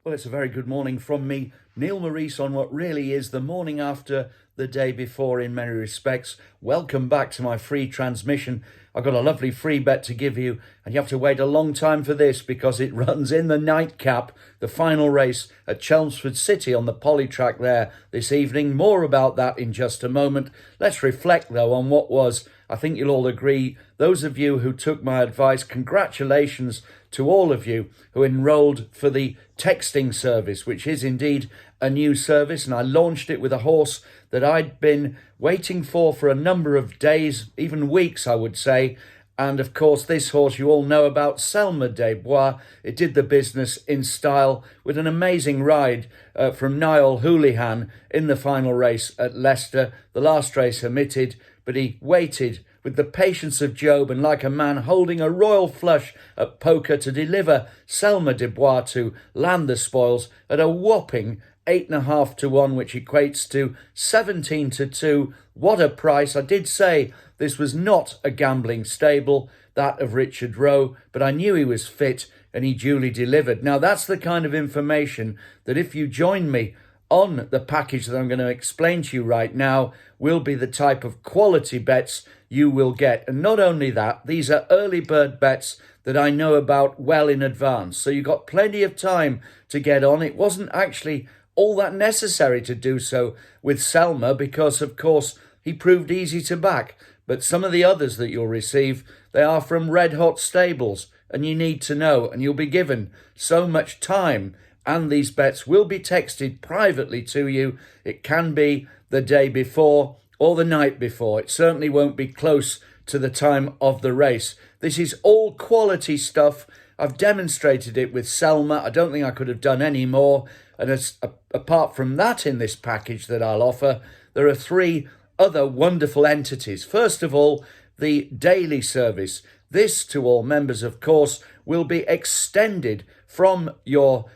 Well, it's a very good morning from me, Neil Morrice, on what really is the morning after the day before in many respects. Welcome back to my free transmission. I've got a lovely free bet to give you, and you have to wait a long time for this because it runs in the nightcap, the final race at Chelmsford City on the poly track there this evening. More about that in just a moment. Let's reflect, though, on what was, I think you'll all agree, those of you who took my advice, congratulations to all of you who enrolled for the texting service, which is indeed a new service. And I launched it with a horse that I'd been waiting for a number of days, even weeks, I would say. And of course, this horse you all know about, Selma des Bois. It did the business in style with an amazing ride from Niall Houlihan in the final race at Leicester. The last race omitted, but he waited with the patience of Job and like a man holding a royal flush at poker to deliver Selma des Bois to land the spoils at a whopping 8.5 to 1, which equates to 17 to 2. What a price. I did say this was not a gambling stable, that of Richard Rowe, but I knew he was fit and he duly delivered. Now, that's the kind of information that if you join me on the package that I'm going to explain to you right now will be the type of quality bets you will get. And not only that, these are early bird bets that I know about well in advance. So you've got plenty of time to get on. It wasn't actually all that necessary to do so with Selma because, of course, he proved easy to back. But some of the others that you'll receive, they are from red hot stables, and you need to know, and you'll be given so much time. And these bets will be texted privately to you. It can be the day before or the night before. It certainly won't be close to the time of the race. This is all quality stuff. I've demonstrated it with Selma. I don't think I could have done any more. And apart from that in this package that I'll offer, there are 3 other wonderful entities. First of all, the daily service. This, to all members, of course, will be extended from your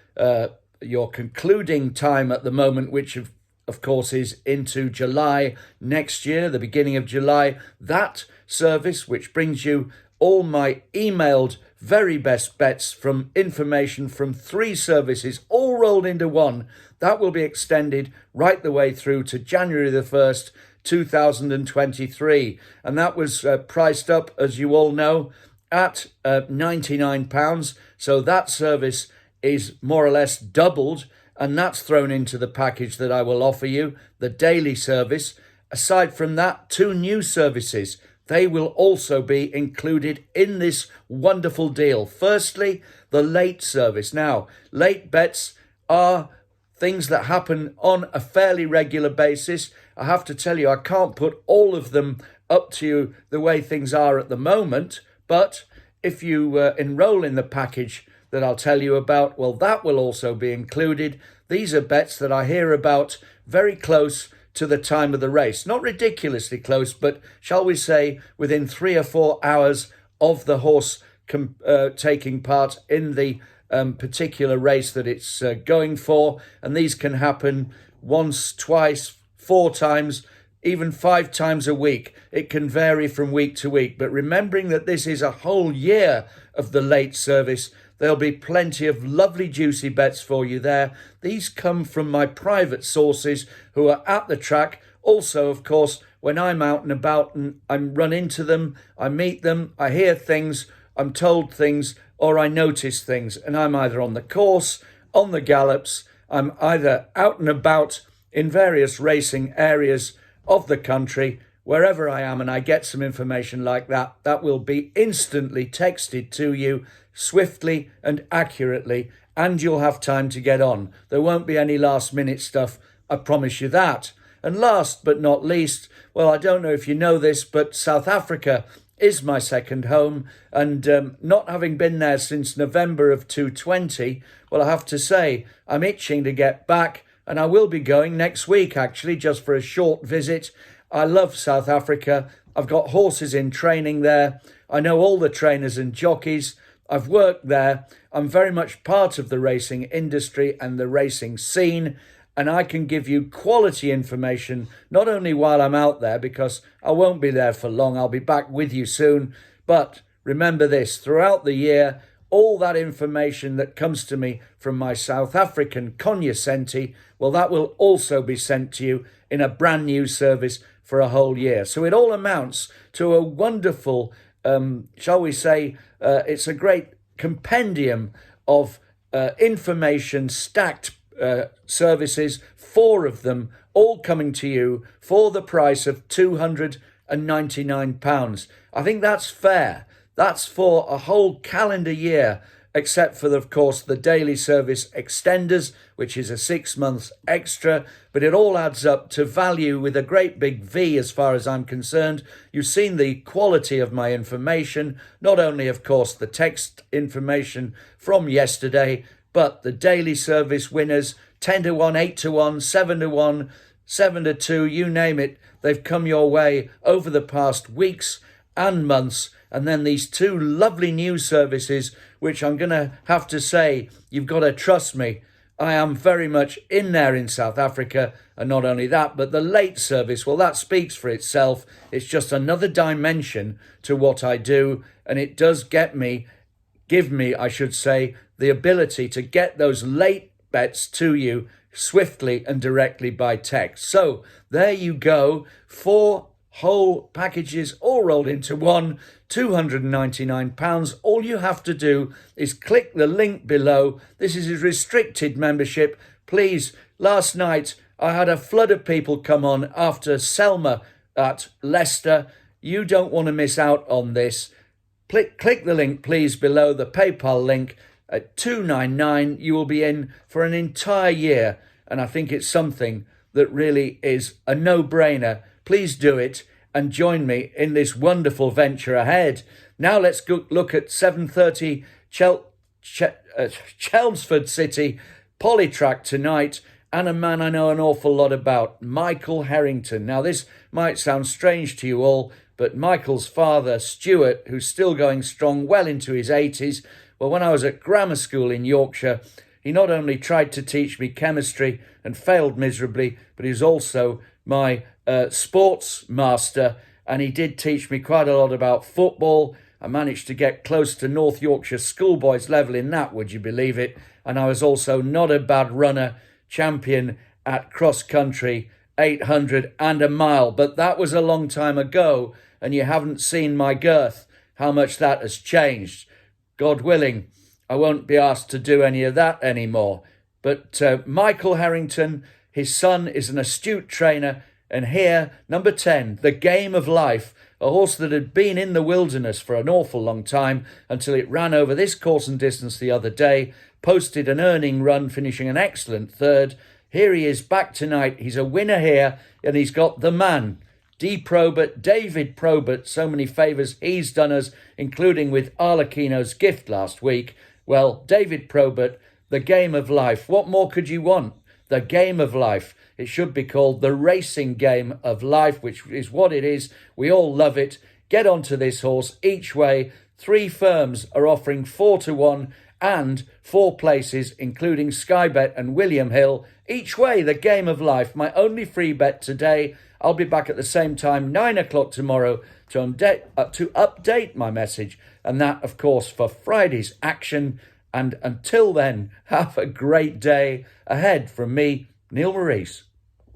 concluding time at the moment, which of course is into July next year, the beginning of July. That service, which brings you all my emailed very best bets from information from 3 services all rolled into one, that will be extended right the way through to January the 1st, 2023. And that was priced up, as you all know, at £99. So that service is more or less doubled, and that's thrown into the package that I will offer you, the daily service. Aside from that, 2 new services. They will also be included in this wonderful deal. Firstly, the late service. Now, late bets are things that happen on a fairly regular basis. I have to tell you, I can't put all of them up to you the way things are at the moment, but if you enroll in the package that I'll tell you about, well, that will also be included. These are bets that I hear about very close to the time of the race. Not ridiculously close, but shall we say within 3 or 4 hours of the horse taking part in the particular race that it's going for. And these can happen once, twice, 4 times, even 5 times a week. It can vary from week to week. But remembering that this is a whole year of the late service, there'll be plenty of lovely juicy bets for you there. These come from my private sources who are at the track. Also, of course, when I'm out and about and I run into them, I meet them, I hear things, I'm told things, or I notice things. And I'm either on the course, on the gallops, I'm either out and about in various racing areas of the country. Wherever I am and I get some information like that, that will be instantly texted to you swiftly and accurately, and you'll have time to get on. There won't be any last minute stuff, I promise you that. And last but not least, well, I don't know if you know this, but South Africa is my second home, and not having been there since November of 2020, well, I have to say I'm itching to get back, and I will be going next week actually, just for a short visit. I love South Africa. I've got horses in training there. I know all the trainers and jockeys. I've worked there. I'm very much part of the racing industry and the racing scene, and I can give you quality information, not only while I'm out there, because I won't be there for long. I'll be back with you soon. But remember this, throughout the year, all that information that comes to me from my South African cognoscenti, well, that will also be sent to you in a brand new service for a whole year. So it all amounts to a wonderful, shall we say, it's a great compendium of information, stacked services, 4 of them, all coming to you for the price of £299. I think that's fair. That's for a whole calendar year, except for, of course, the daily service extenders, which is a 6 months extra, but it all adds up to value with a great big V as far as I'm concerned. You've seen the quality of my information, not only, of course, the text information from yesterday, but the daily service winners, 10 to 1, 8 to 1, 7 to 1, 7 to 2, you name it. They've come your way over the past weeks and months. And then these 2 lovely new services, which I'm going to have to say, you've got to trust me, I am very much in there in South Africa. And not only that, but the late service, well, that speaks for itself. It's just another dimension to what I do. And it does give me, I should say, the ability to get those late bets to you swiftly and directly by text. So there you go, 4 whole packages all rolled into one, £299. All you have to do is click the link below. This is a restricted membership. Please, last night I had a flood of people come on after Selma at Leicester. You don't want to miss out on this. Click the link, please, below, the PayPal link. At $299, you will be in for an entire year. And I think it's something that really is a no-brainer. Please do it and join me in this wonderful venture ahead. Now let's go look at 7:30 Chelmsford City Polytrack tonight, and a man I know an awful lot about, Michael Harrington. Now this might sound strange to you all, but Michael's father, Stuart, who's still going strong well into his 80s, well, when I was at grammar school in Yorkshire, he not only tried to teach me chemistry and failed miserably, but he was also my sports master, and he did teach me quite a lot about football. I managed to get close to North Yorkshire schoolboys level in that, would you believe it? And I was also not a bad runner, champion at cross country, 800 and a mile, but that was a long time ago, and you haven't seen my girth, how much that has changed. God willing, I won't be asked to do any of that anymore. But Michael Harrington, his son, is an astute trainer. And here, number 10, The Game of Life, a horse that had been in the wilderness for an awful long time until it ran over this course and distance the other day, posted an earning run, finishing an excellent 3rd. Here he is back tonight. He's a winner here, and he's got the man, David Probert, so many favours he's done us, including with Arlecchino's gift last week. Well, David Probert, The Game of Life. What more could you want? The Game of Life. It should be called the Racing Game of Life, which is what it is. We all love it. Get onto this horse each way. 3 firms are offering 4 to 1 and 4 places, including Skybet and William Hill. Each way, The Game of Life. My only free bet today. I'll be back at the same time, 9 o'clock tomorrow, to update my message. And that, of course, for Friday's action. And until then, have a great day ahead from me, Neil Morrice.